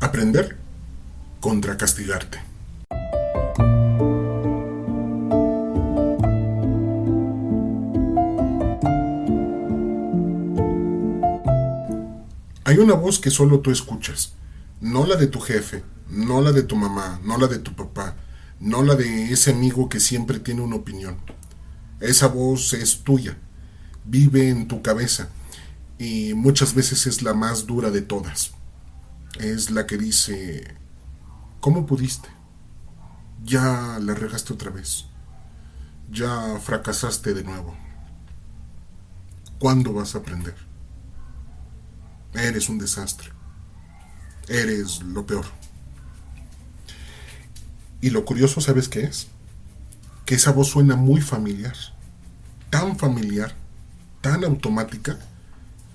Aprender contra castigarte. Hay una voz que solo tú escuchas, no la de tu jefe, no la de tu mamá, no la de tu papá, no la de ese amigo que siempre tiene una opinión. Esa voz es tuya, vive en tu cabeza y muchas veces es la más dura de todas. Es la que dice, ¿cómo pudiste? Ya la regaste otra vez, ya fracasaste de nuevo. ¿Cuándo vas a aprender? Eres un desastre, eres lo peor. Y lo curioso, ¿sabes qué es? Que esa voz suena muy familiar, tan automática,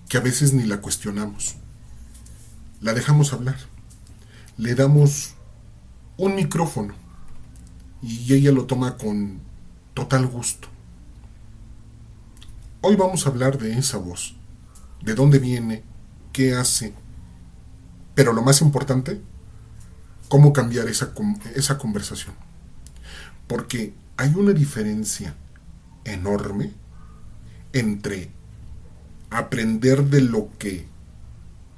que a veces ni la cuestionamos. La dejamos hablar, le damos un micrófono y ella lo toma con total gusto. Hoy vamos a hablar de esa voz, de dónde viene, qué hace, pero lo más importante, cómo cambiar esa conversación. Porque hay una diferencia enorme entre aprender de lo que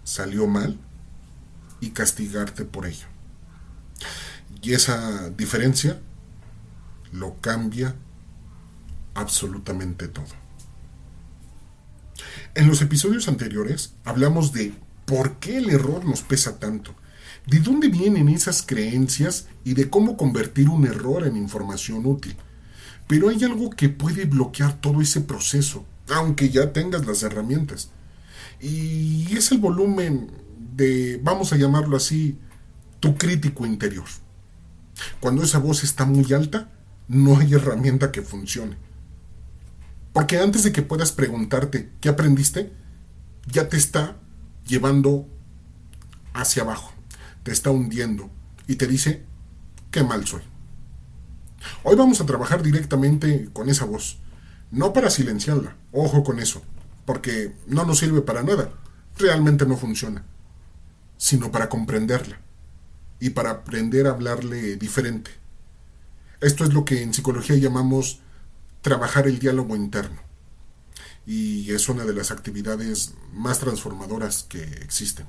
salió mal y castigarte por ello. Y esa diferencia lo cambia absolutamente todo. En los episodios anteriores hablamos de por qué el error nos pesa tanto, de dónde vienen esas creencias y de cómo convertir un error en información útil. Pero hay algo que puede bloquear todo ese proceso, aunque ya tengas las herramientas. Y es el volumen de, vamos a llamarlo así, tu crítico interior. Cuando esa voz está muy alta, no hay herramienta que funcione. Porque antes de que puedas preguntarte qué aprendiste, ya te está llevando hacia abajo, te está hundiendo y te dice qué mal soy. Hoy vamos a trabajar directamente con esa voz, no para silenciarla, ojo con eso, porque no nos sirve para nada, realmente no funciona, sino para comprenderla y para aprender a hablarle diferente. Esto es lo que en psicología llamamos trabajar el diálogo interno. Y es una de las actividades más transformadoras que existen.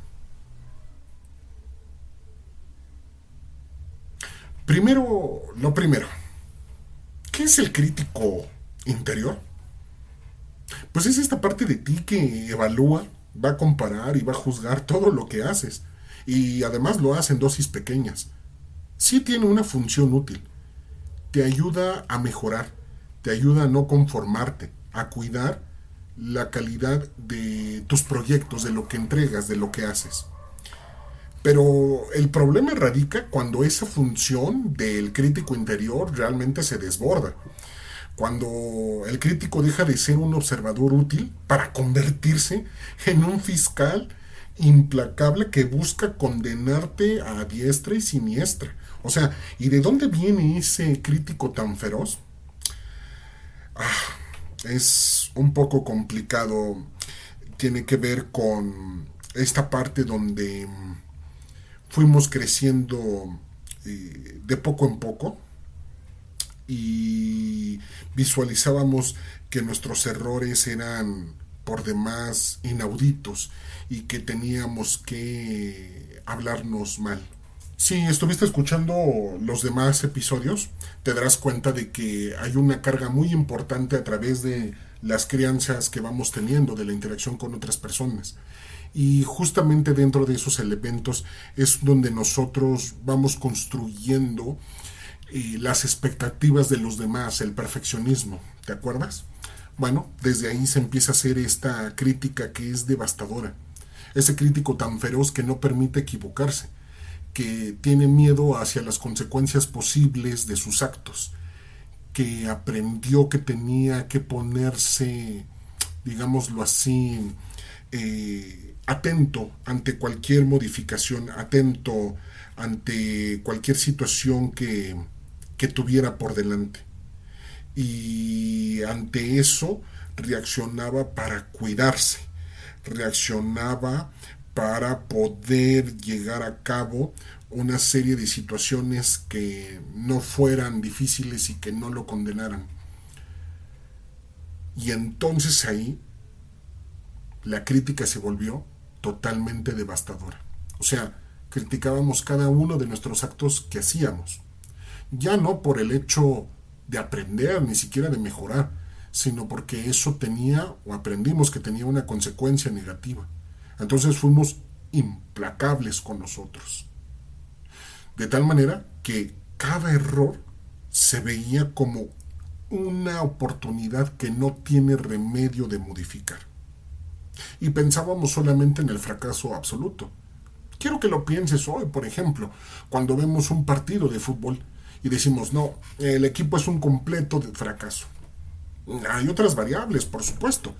Lo primero, ¿qué es el crítico interior? Pues es esta parte de ti que evalúa, va a comparar y va a juzgar todo lo que haces. Y además lo hace en dosis pequeñas. Sí tiene una función útil. Te ayuda a mejorar, te ayuda a no conformarte, a cuidar la calidad de tus proyectos, de lo que entregas, de lo que haces. Pero el problema radica cuando esa función del crítico interior realmente se desborda. Cuando el crítico deja de ser un observador útil para convertirse en un fiscal implacable que busca condenarte a diestra y siniestra. O sea, ¿y de dónde viene ese crítico tan feroz? Es un poco complicado. Tiene que ver con esta parte donde fuimos creciendo de poco en poco y visualizábamos que nuestros errores eran por demás inauditos y que teníamos que hablarnos mal. Si estuviste escuchando los demás episodios, te darás cuenta de que hay una carga muy importante a través de las crianzas que vamos teniendo, de la interacción con otras personas. Y justamente dentro de esos elementos es donde nosotros vamos construyendo las expectativas de los demás, el perfeccionismo, ¿te acuerdas? Bueno, desde ahí se empieza a hacer esta crítica que es devastadora. Ese crítico tan feroz que no permite equivocarse, que tiene miedo hacia las consecuencias posibles de sus actos, que aprendió que tenía que ponerse, digámoslo así, atento ante cualquier modificación, atento ante cualquier situación que tuviera por delante. Y ante eso reaccionaba para cuidarse, reaccionaba para poder llegar a cabo una serie de situaciones que no fueran difíciles y que no lo condenaran. Y entonces ahí la crítica se volvió totalmente devastadora. O sea, criticábamos cada uno de nuestros actos que hacíamos. Ya no por el hecho de aprender, ni siquiera de mejorar, sino porque eso tenía, o aprendimos que tenía una consecuencia negativa. Entonces fuimos implacables con nosotros. De tal manera que cada error se veía como una oportunidad que no tiene remedio de modificar. Y pensábamos solamente en el fracaso absoluto. Quiero que lo pienses hoy, por ejemplo, cuando vemos un partido de fútbol y decimos, no, el equipo es un completo de fracaso. Hay otras variables, por supuesto,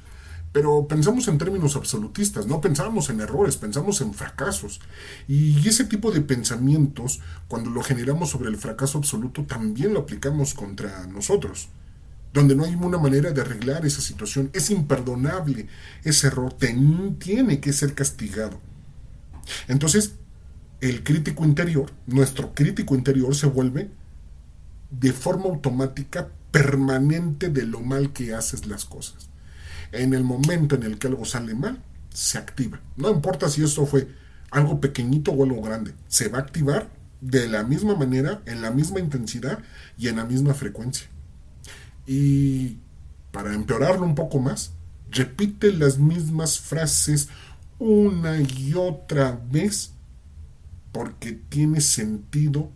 pero pensamos en términos absolutistas, no pensamos en errores, pensamos en fracasos. Y ese tipo de pensamientos, cuando lo generamos sobre el fracaso absoluto, también lo aplicamos contra nosotros, donde no hay una manera de arreglar esa situación. Es imperdonable ese error, tiene que ser castigado. Entonces, el crítico interior, nuestro crítico interior, se vuelve de forma automática permanente de lo mal que haces las cosas. En el momento en el que algo sale mal, se activa. No importa si eso fue algo pequeñito o algo grande, se va a activar de la misma manera, en la misma intensidad y en la misma frecuencia. Y para empeorarlo un poco más, repite las mismas frases una y otra vez porque tiene sentido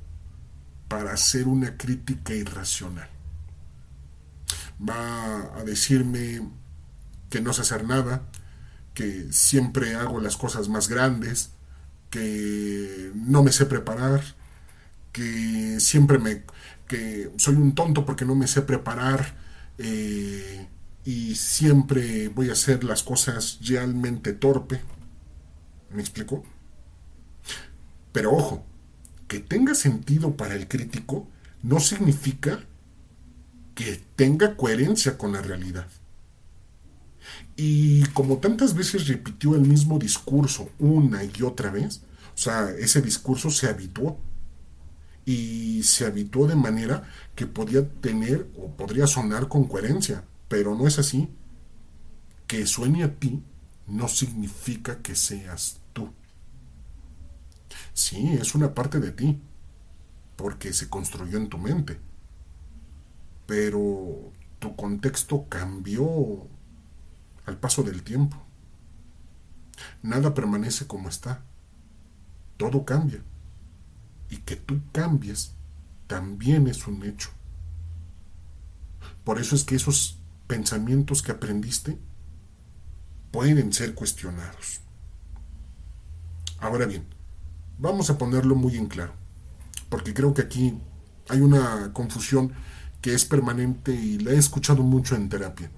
para hacer una crítica irracional. Va a decirme que no sé hacer nada, que siempre hago las cosas más grandes, que no me sé preparar, que que soy un tonto porque no me sé preparar, y siempre voy a hacer las cosas realmente torpe. ¿Me explico? Pero ojo, que tenga sentido para el crítico no significa que tenga coherencia con la realidad. Y como tantas veces repitió el mismo discurso una y otra vez, o sea, ese discurso se habituó. Y se habituó de manera que podía tener o podría sonar con coherencia, pero no es así. Que suene a ti no significa que seas tú. Sí, es una parte de ti, porque se construyó en tu mente, pero tu contexto cambió al paso del tiempo. Nada permanece como está, todo cambia. Y que tú cambies también es un hecho. Por eso es que esos pensamientos que aprendiste pueden ser cuestionados. Ahora bien, vamos a ponerlo muy en claro, porque creo que aquí hay una confusión que es permanente y la he escuchado mucho en terapia.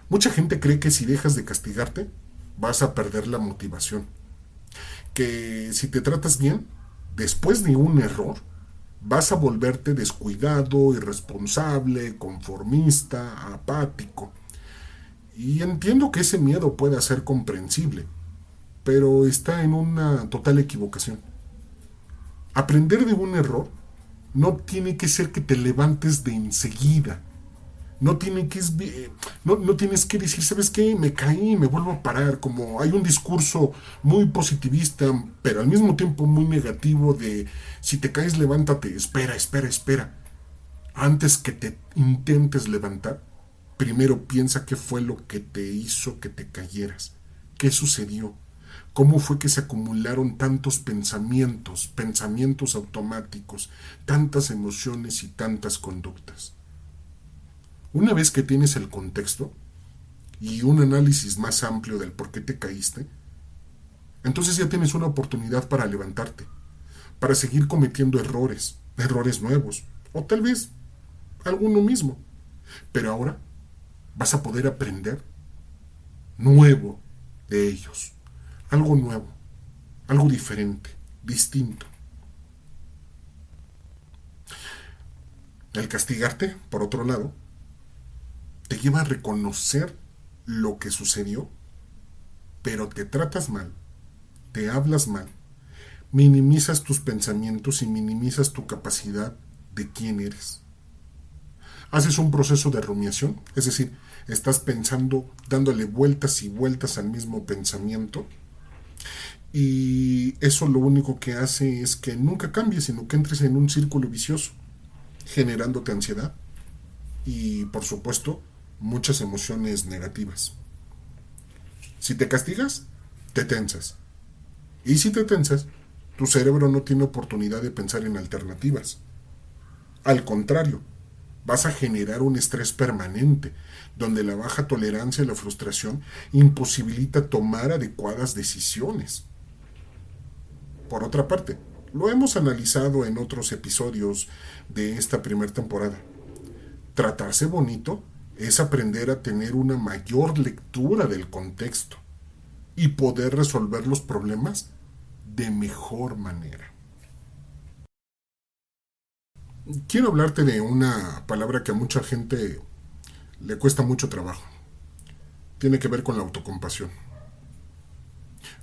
Mucha gente cree que si dejas de castigarte, vas a perder la motivación. Que si te tratas bien, después de un error, vas a volverte descuidado, irresponsable, conformista, apático. Y entiendo que ese miedo pueda ser comprensible, pero está en una total equivocación. Aprender de un error no tiene que ser que te levantes de enseguida. No, no tienes que decir, ¿sabes qué? Me caí, me vuelvo a parar. Como hay un discurso muy positivista, pero al mismo tiempo muy negativo de si te caes, levántate, espera, espera, espera. Antes que te intentes levantar, primero piensa qué fue lo que te hizo que te cayeras. ¿Qué sucedió? ¿Cómo fue que se acumularon tantos pensamientos, pensamientos automáticos, tantas emociones y tantas conductas? Una vez que tienes el contexto y un análisis más amplio del por qué te caíste, entonces ya tienes una oportunidad para levantarte, para seguir cometiendo errores, errores nuevos, o tal vez alguno mismo. Pero ahora vas a poder aprender nuevo de ellos, algo nuevo, algo diferente, distinto. El castigarte, por otro lado, te lleva a reconocer lo que sucedió, pero te tratas mal te hablas mal, minimizas tus pensamientos y minimizas tu capacidad de quién eres. Haces un proceso de rumiación, es decir, estás pensando, dándole vueltas y vueltas al mismo pensamiento, y eso lo único que hace es que nunca cambies, sino que entres en un círculo vicioso, generándote ansiedad y, por supuesto, muchas emociones negativas. Si te castigas, te tensas. Y si te tensas, tu cerebro no tiene oportunidad de pensar en alternativas. Al contrario, vas a generar un estrés permanente, donde la baja tolerancia a la frustración imposibilita tomar adecuadas decisiones. Por otra parte, lo hemos analizado en otros episodios de esta primera temporada. Tratarse bonito es aprender a tener una mayor lectura del contexto y poder resolver los problemas de mejor manera. Quiero hablarte de una palabra que a mucha gente le cuesta mucho trabajo. Tiene que ver con la autocompasión.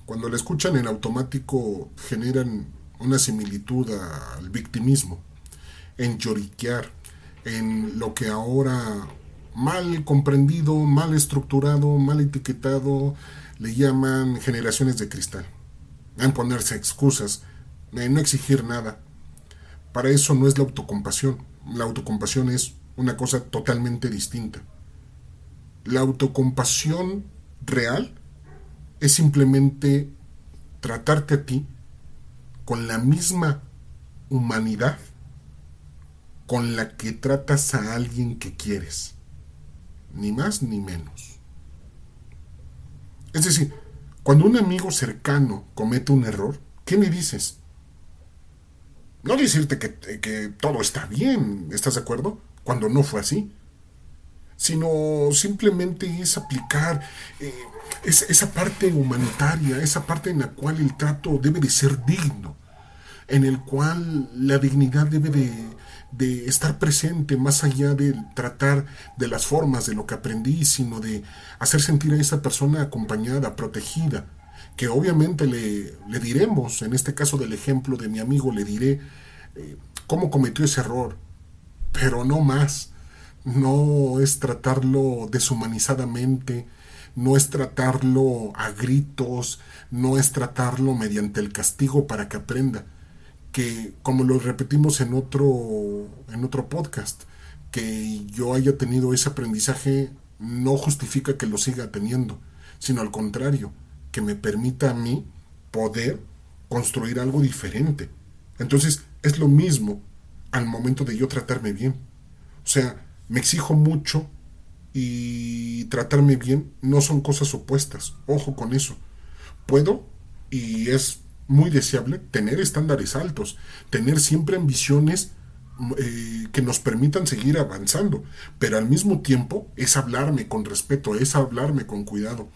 Cuando la escuchan en automático generan una similitud al victimismo, en lloriquear, en lo que ahora mal comprendido, mal estructurado, mal etiquetado, le llaman generaciones de cristal, en ponerse excusas, en no exigir nada. Para eso no es la autocompasión. La autocompasión es una cosa totalmente distinta. La autocompasión real es simplemente tratarte a ti con la misma humanidad con la que tratas a alguien que quieres. Ni más ni menos. Es decir, cuando un amigo cercano comete un error, ¿qué me dices? No decirte que todo está bien, ¿estás de acuerdo? Cuando no fue así. Sino simplemente es aplicar esa parte humanitaria, esa parte en la cual el trato debe de ser digno, en el cual la dignidad debe de estar presente más allá de tratar de las formas de lo que aprendí, sino de hacer sentir a esa persona acompañada, protegida, que obviamente le diremos, en este caso del ejemplo de mi amigo, le diré cómo cometió ese error, pero no más. No es tratarlo deshumanizadamente, no es tratarlo a gritos, no es tratarlo mediante el castigo para que aprenda. Que, como lo repetimos en otro podcast, que yo haya tenido ese aprendizaje no justifica que lo siga teniendo, sino al contrario, que me permita a mí poder construir algo diferente. Entonces, es lo mismo al momento de yo tratarme bien. O sea, me exijo mucho y tratarme bien no son cosas opuestas. Ojo con eso. Puedo, y es muy deseable, tener estándares altos, tener siempre ambiciones que nos permitan seguir avanzando, pero al mismo tiempo es hablarme con respeto, es hablarme con cuidado.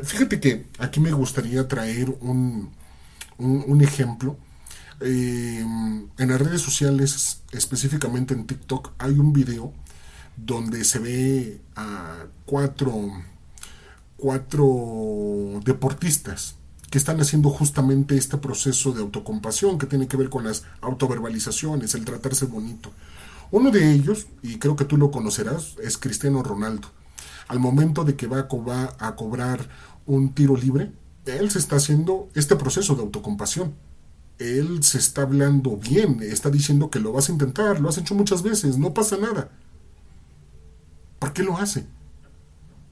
Fíjate que aquí me gustaría traer un ejemplo. En las redes sociales, específicamente en TikTok, hay un video donde se ve a cuatro deportistas que están haciendo justamente este proceso de autocompasión que tiene que ver con las autoverbalizaciones, el tratarse bonito. Uno de ellos, y creo que tú lo conocerás, es Cristiano Ronaldo. Al momento de que va a cobrar un tiro libre, él se está haciendo este proceso de autocompasión. Él se está hablando bien, está diciendo que lo vas a intentar, lo has hecho muchas veces, no pasa nada. ¿Por qué lo hace?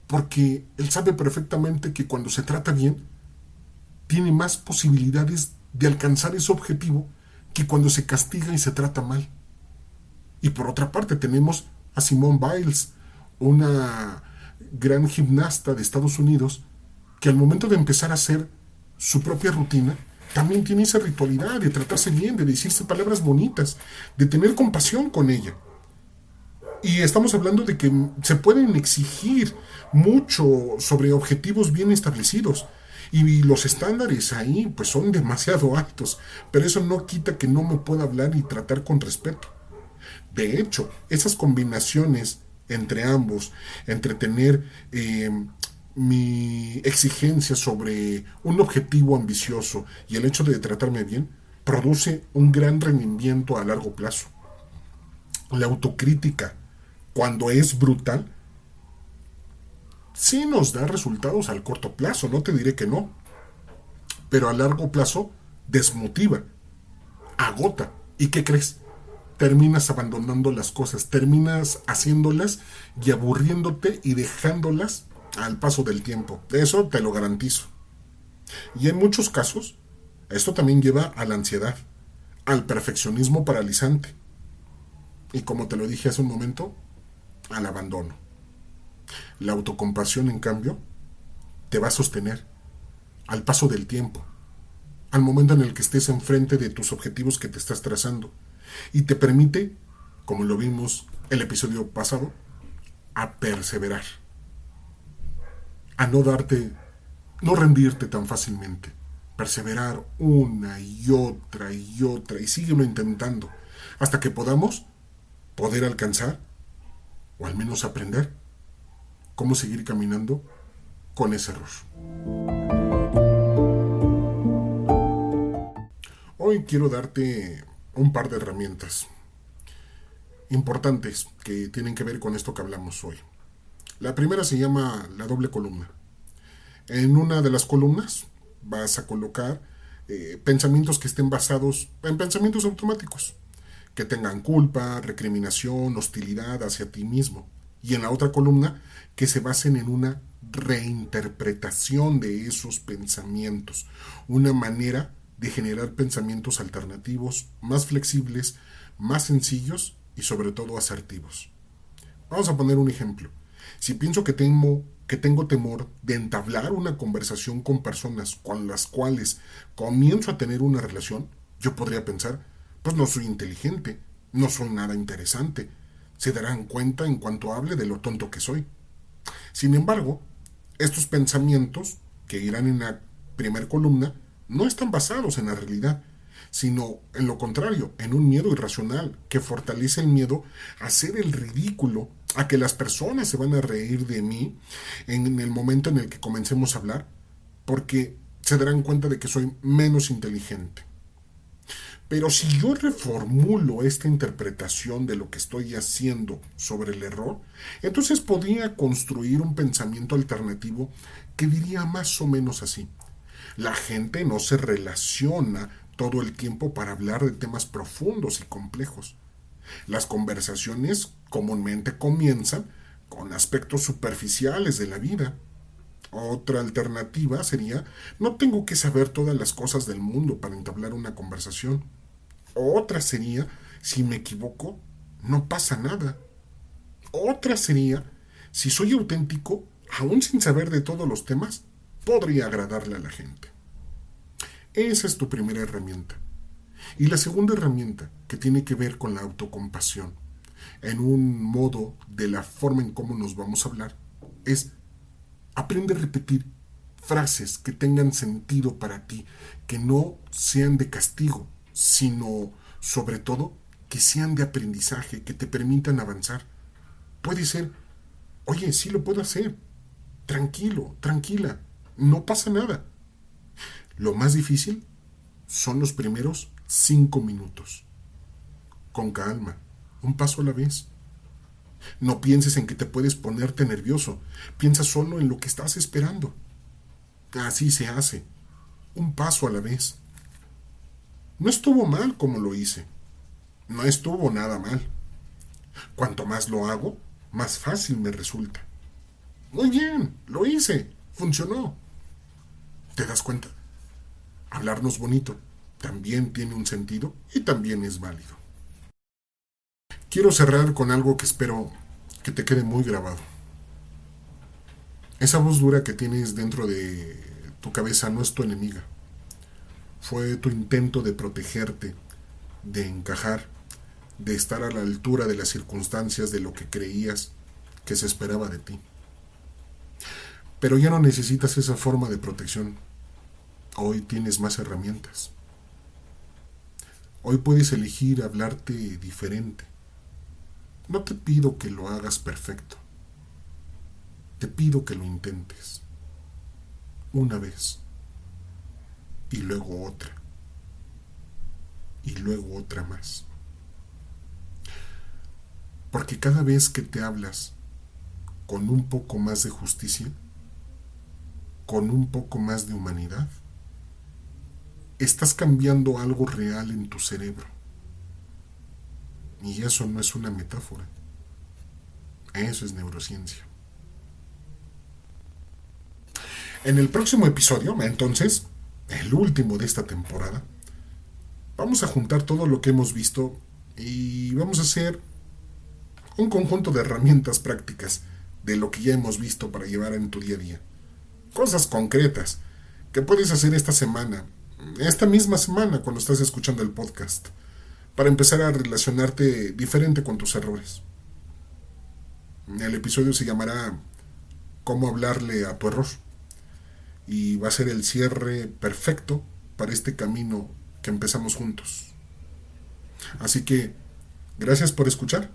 Porque él sabe perfectamente que cuando se trata bien, tiene más posibilidades de alcanzar ese objetivo que cuando se castiga y se trata mal. Y por otra parte tenemos a Simone Biles, una gran gimnasta de Estados Unidos, que al momento de empezar a hacer su propia rutina, también tiene esa ritualidad de tratarse bien, de decirse palabras bonitas, de tener compasión con ella. Y estamos hablando de que se pueden exigir mucho sobre objetivos bien establecidos. Y los estándares ahí pues son demasiado altos. Pero eso no quita que no me pueda hablar y tratar con respeto. De hecho, esas combinaciones entre ambos, entre tener mi exigencia sobre un objetivo ambicioso y el hecho de tratarme bien produce un gran rendimiento a largo plazo. La autocrítica, cuando es brutal, sí nos da resultados al corto plazo, no te diré que no, pero a largo plazo desmotiva, agota. ¿Y qué crees? Terminas abandonando las cosas, terminas haciéndolas y aburriéndote y dejándolas al paso del tiempo. Eso te lo garantizo. Y en muchos casos, esto también lleva a la ansiedad, al perfeccionismo paralizante y, como te lo dije hace un momento, al abandono. La autocompasión, en cambio, te va a sostener al paso del tiempo, al momento en el que estés enfrente de tus objetivos que te estás trazando, y te permite, como lo vimos el episodio pasado, a perseverar, a no rendirte tan fácilmente, perseverar una y otra y síguelo intentando hasta que podamos poder alcanzar o al menos aprender cómo seguir caminando con ese error. Hoy quiero darte un par de herramientas importantes que tienen que ver con esto que hablamos hoy. La primera se llama la doble columna. En una de las columnas vas a colocar pensamientos que estén basados en pensamientos automáticos, que tengan culpa, recriminación, hostilidad hacia ti mismo. Y en la otra columna, que se basen en una reinterpretación de esos pensamientos, una manera de generar pensamientos alternativos, más flexibles, más sencillos y sobre todo asertivos. Vamos a poner un ejemplo. Si pienso que tengo temor de entablar una conversación con personas con las cuales comienzo a tener una relación, yo podría pensar, pues no soy inteligente, no soy nada interesante. Se darán cuenta en cuanto hable de lo tonto que soy. Sin embargo, estos pensamientos, que irán en la primer columna, no están basados en la realidad, sino en lo contrario, en un miedo irracional que fortalece el miedo a hacer el ridículo, a que las personas se van a reír de mí en el momento en el que comencemos a hablar, porque se darán cuenta de que soy menos inteligente. Pero si yo reformulo esta interpretación de lo que estoy haciendo sobre el error, entonces podría construir un pensamiento alternativo que diría más o menos así. La gente no se relaciona todo el tiempo para hablar de temas profundos y complejos. Las conversaciones comúnmente comienzan con aspectos superficiales de la vida. Otra alternativa sería, no tengo que saber todas las cosas del mundo para entablar una conversación. Otra sería, si me equivoco, no pasa nada. Otra sería, si soy auténtico, aún sin saber de todos los temas, podría agradarle a la gente. Esa es tu primera herramienta. Y la segunda herramienta, que tiene que ver con la autocompasión, en un modo de la forma en cómo nos vamos a hablar, es aprende a repetir frases que tengan sentido para ti, que no sean de castigo, sino sobre todo que sean de aprendizaje, que te permitan avanzar. Puede ser, oye, sí lo puedo hacer, tranquilo, tranquila, no pasa nada. Lo más difícil son los primeros 5 minutos. Con calma, un paso a la vez. No pienses en que te puedes ponerte nervioso, piensa solo en lo que estás esperando. Así se hace, un paso a la vez. No estuvo mal como lo hice, no estuvo nada mal. Cuanto más lo hago, más fácil me resulta. Muy bien, lo hice, funcionó. ¿Te das cuenta? Hablarnos bonito también tiene un sentido y también es válido. Quiero cerrar con algo que espero que te quede muy grabado. Esa voz dura que tienes dentro de tu cabeza no es tu enemiga. Fue tu intento de protegerte, de encajar, de estar a la altura de las circunstancias de lo que creías que se esperaba de ti. Pero ya no necesitas esa forma de protección. Hoy tienes más herramientas. Hoy puedes elegir hablarte diferente. No te pido que lo hagas perfecto. te pido que lo intentes. Una vez. Y luego otra. Y luego otra más. Porque cada vez que te hablas con un poco más de justicia, con un poco más de humanidad, estás cambiando algo real en tu cerebro. Y eso no es una metáfora. Eso es neurociencia. En el próximo episodio, entonces, el último de esta temporada, vamos a juntar todo lo que hemos visto y vamos a hacer un conjunto de herramientas prácticas de lo que ya hemos visto para llevar en tu día a día. Cosas concretas que puedes hacer esta misma semana cuando estás escuchando el podcast, para empezar a relacionarte diferente con tus errores. El episodio se llamará "Cómo hablarle a tu error", y va a ser el cierre perfecto para este camino que empezamos juntos. Así que, gracias por escuchar,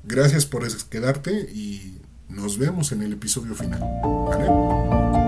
gracias por quedarte y nos vemos en el episodio final. ¿Vale?